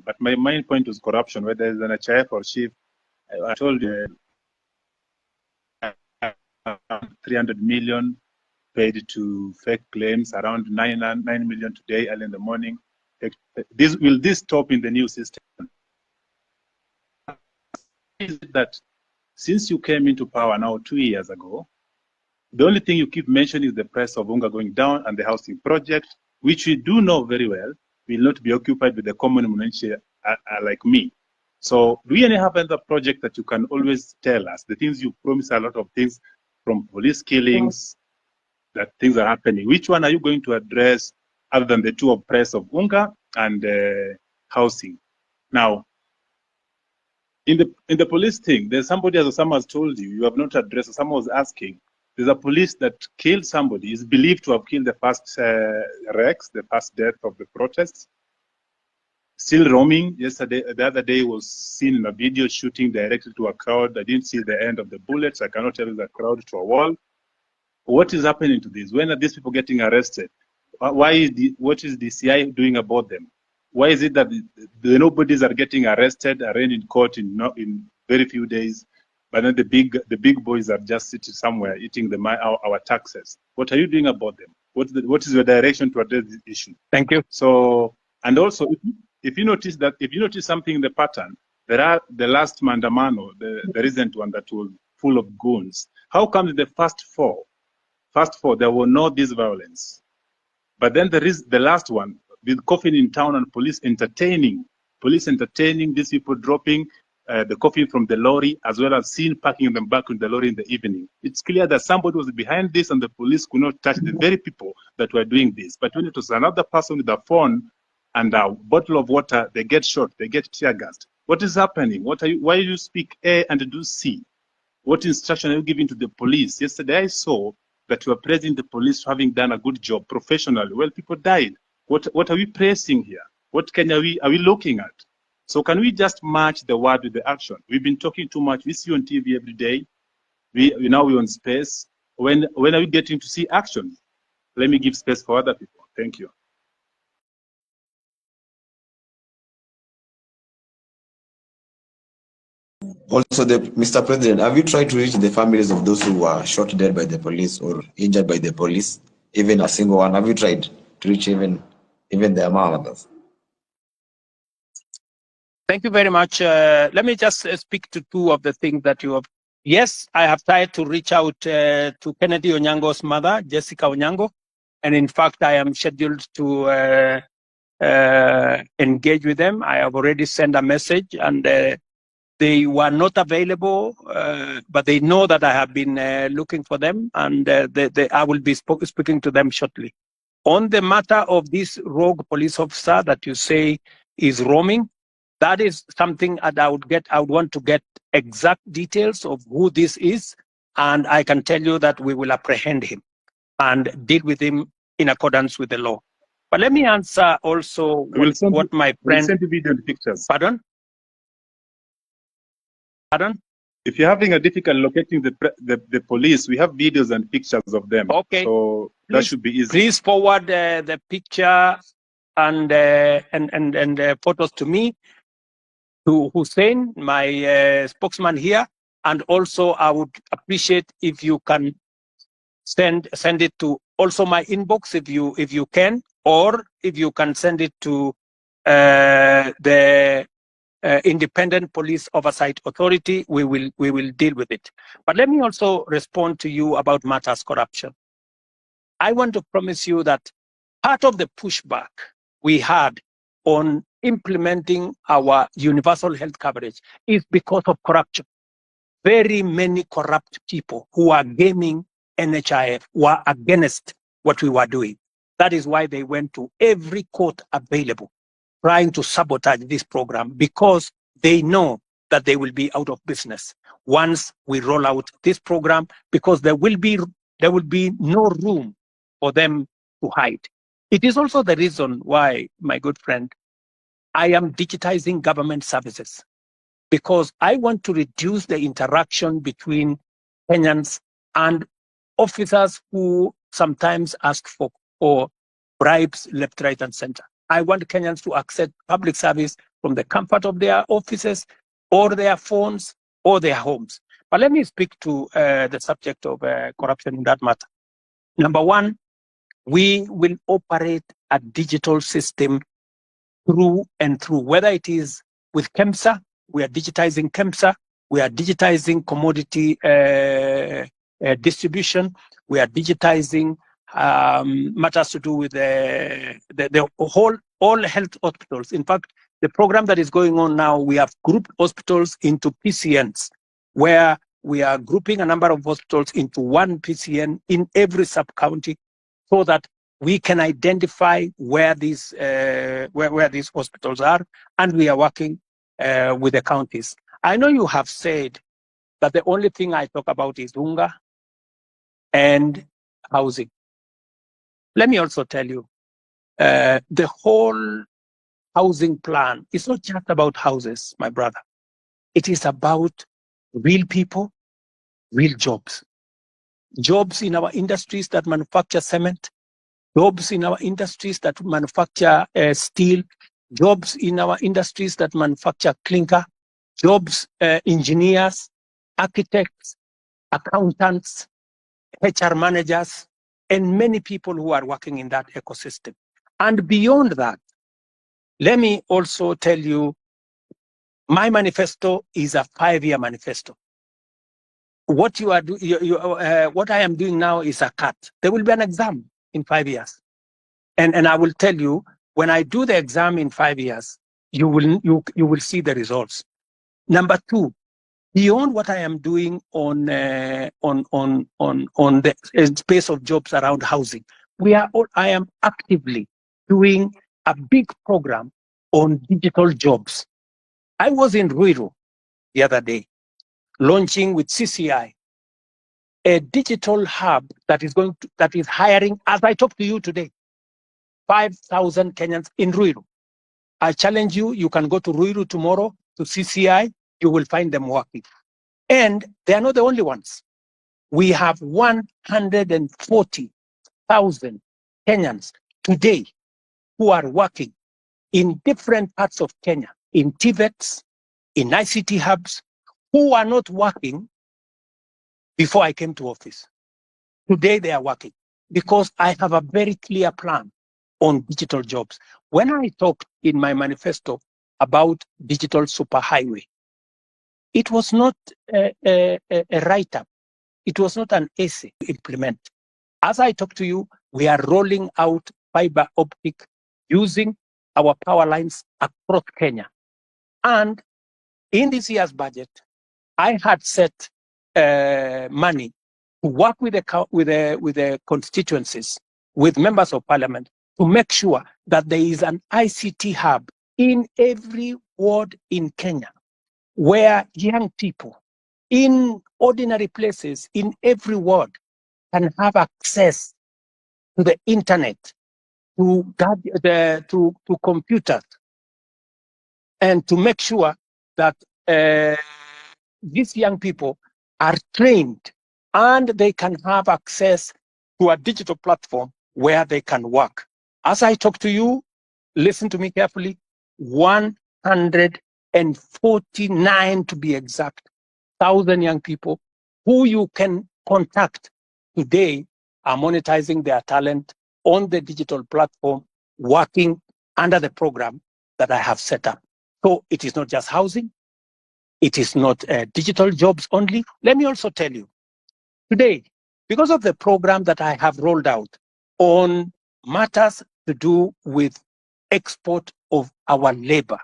But my main point was corruption, whether it's an HIF or chief. I told you 300 million paid to fake claims, around 9 million today, early in the morning. Will this stop in the new system? Is that since you came into power now 2 years ago, the only thing you keep mentioning is the price of unga going down and the housing project, which we do know very well will not be occupied with the common mwananchi like me. So do you have another project that you can always tell us? The things you promise, a lot of things, from police killings, that things are happening. Which one are you going to address other than the two of price of unga and housing? Now, in the police thing, there's somebody, as someone has told you, you have not addressed. Someone was asking. There's a police that killed somebody. Is believed to have killed the first Rex, the first death of the protests. Still roaming. Yesterday, the other day, was seen in a video shooting directly to a crowd. I didn't see the end of the bullets. I cannot tell the crowd to a wall. What is happening to this? When are these people getting arrested? What is the CI doing about them? Why is it that the nobodies are getting arrested, arraigned in court in very few days, but then the big boys are just sitting somewhere eating our taxes? What are you doing about them? What is your direction to address this issue? Thank you. So, and also, if you notice something in the pattern, there are the last Mandamano, the recent one that was full of goons. How come the first four, there were no this violence, but then there is the last one with coffin in town and police entertaining these people dropping the coffin from the lorry, as well as seen packing them back in the lorry in the evening. It's clear that somebody was behind this, and the police could not touch the very people that were doing this. But when it was another person with a phone and a bottle of water, they get shot, they get tear gassed. What is happening? Why you speak A and do C? What instruction are you giving to the police? Yesterday I saw that you are praising the police for having done a good job professionally. Well, people died. What are we praising here? What Kenya are we looking at? So can we just match the word with the action? We've been talking too much. We see on TV every day. We're on space. When are we getting to see action? Let me give space for other people. Thank you. Also, Mr. President, have you tried to reach the families of those who were shot dead by the police or injured by the police? Even a single one? Have you tried to reach even their mothers? Thank you very much. Let me just speak to two of the things that you have. Yes, I have tried to reach out to Kennedy Onyango's mother, Jessica Onyango, and in fact, I am scheduled to engage with them. I have already sent a message, and they were not available, but they know that I have been looking for them, and I will be speaking to them shortly. On the matter of this rogue police officer that you say is roaming, that is something that I would want to get exact details of who this is, and I can tell you that we will apprehend him and deal with him in accordance with the law. But let me answer also what my friend... We'll send you video and pictures. Pardon? Pardon? If you're having a difficulty locating the police, we have videos and pictures of them. Okay. So that should be easy. Please forward the picture and photos to me, to Hussein, my spokesman here, and also I would appreciate if you can send it to also my inbox if you can, or if you can send it to the Independent Police Oversight Authority. We will deal with it. But let me also respond to you about matters corruption. I want to promise you that part of the pushback we had on implementing our universal health coverage is because of corruption. Very many corrupt people who are gaming NHIF were against what we were doing. That is why they went to every court available, trying to sabotage this program, because they know that they will be out of business once we roll out this program, because there will be no room for them to hide. It is also the reason why, my good friend, I am digitizing government services, because I want to reduce the interaction between Kenyans and officers who sometimes ask for bribes left, right, and center. I want Kenyans to accept public service from the comfort of their offices or their phones or their homes. But let me speak to the subject of corruption in that matter. Number one, we will operate a digital system through and through, whether it is with KEMSA, we are digitizing KEMSA, we are digitizing commodity distribution, we are digitizing matters to do with the all health hospitals. In fact, the program that is going on now, we have grouped hospitals into PCNs, where we are grouping a number of hospitals into one PCN in every sub-county, so that we can identify where these hospitals are, and we are working with the counties. I know you have said that the only thing I talk about is unga and housing. Let me also tell you, the whole housing plan is not just about houses, my brother. It is about real people, real jobs. Jobs in our industries that manufacture cement, jobs in our industries that manufacture steel, jobs in our industries that manufacture clinker, jobs, engineers, architects, accountants, HR managers, and many people who are working in that ecosystem. And beyond that, let me also tell you, my manifesto is a 5-year manifesto. What you are what I am doing now is a cut. There will be an exam in 5 years. And I will tell you, when I do the exam in 5 years, you will see the results. Number two, beyond what I am doing on the space of jobs around housing, I am actively doing a big program on digital jobs. I was in Ruiru the other day, launching with CCI a digital hub that is hiring, as I talk to you today, 5,000 Kenyans in Ruiru. I challenge you, you can go to Ruiru tomorrow to CCI, you will find them working. And they are not the only ones. We have 140,000 Kenyans today who are working in different parts of Kenya, in TVETs, in ICT hubs, who are not working before I came to office. Today they are working because I have a very clear plan on digital jobs. When I talked in my manifesto about digital superhighway, it was not a write-up. It was not an essay to implement. As I talk to you, we are rolling out fiber optic using our power lines across Kenya. And in this year's budget, I had set money to work with the constituencies, with members of parliament, to make sure that there is an ICT hub in every ward in Kenya, where young people in ordinary places in every ward can have access to the internet, to computers, and to make sure that these young people are trained and they can have access to a digital platform where they can work. As I talk to you, listen to me carefully, 149 to be exact, 1,000 young people who you can contact today are monetizing their talent on the digital platform, working under the program that I have set up. So it is not just housing, it is not digital jobs only. Let me also tell you, today, because of the program that I have rolled out on matters to do with export of our labor,